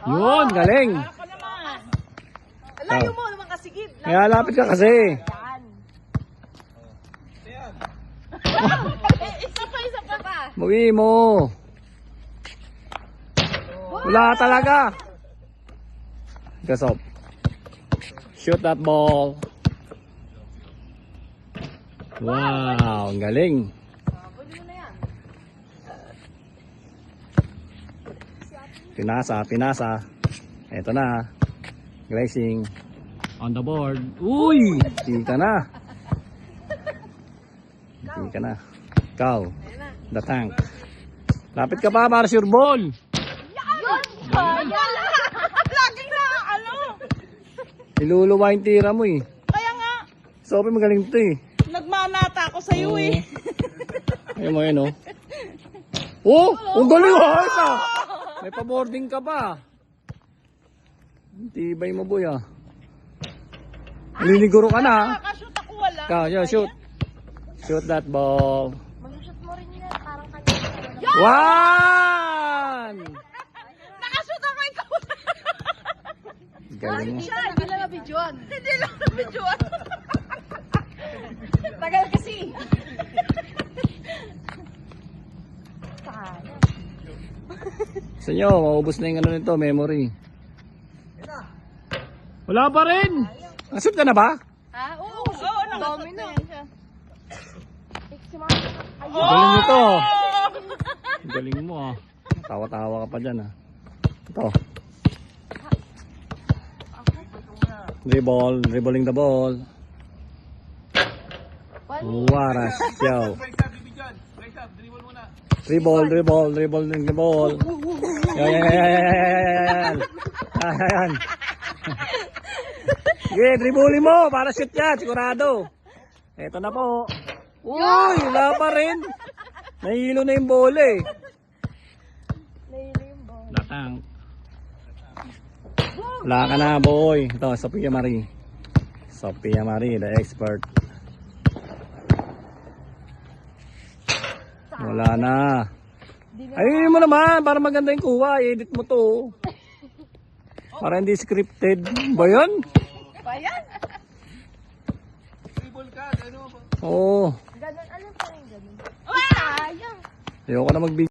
Yun, galing. Ako naman. Layo mo naman kasi gid. Kaya lapit ka kasi. Yan. Isa pa pa. Bawi mo. Wala talaga. Gasop. Shoot that ball. Wow, ang galing. Pinasa. Ito na. Glazing. On the board. Uy! Hindi ka na. Ikaw. The tank. Lapit ka pa para sure ball. Laging na ano. Iluluwa yung tira mo eh. Kaya nga. Sophie magaling to eh. Nagmanata ako sa iyo eh. Ayun mo yun oh. Oh! Ang galing ha! Isa! May pa-boarding ka pa. Tibay mo boy ah. Liliguro ka na ha. Nakashoot ako wala. Ikaw, shoot. Shoot that ball. Mag-shoot mo rin yan, parang kanina. One! Nakashoot ako ikaw. Galing mo. Hindi lang nabidyoan. Hindi lang nabidyoan. Tagal kasi. Sa inyo, maubos na yung ano nito, memory. Wala pa rin. Nashoot ka na ba? Ha? Oo. Oo, nakashoot Dami na na. yan siya. Galing mo to. Galing mo ah. Tawa-tawa ka pa dyan ah. Ito. Dribbling the ball. What a show. Dribble the ball. Yan. Ayan. Sige, dribbling mo para shoot yan, sigurado. Ito na po. Uy, wala pa rin. Nahilo na yung bola eh. Latang. Wala ka na boy. Ito, Sophia Marie, the expert. Wala na. Ayun mo naman, para maganda yung kuha. I-edit mo to. Para hindi scripted. Ba yun? Bayan. Oo. Ganun, alam pa rin ganun. Wow! Sayang. Ayoko na mag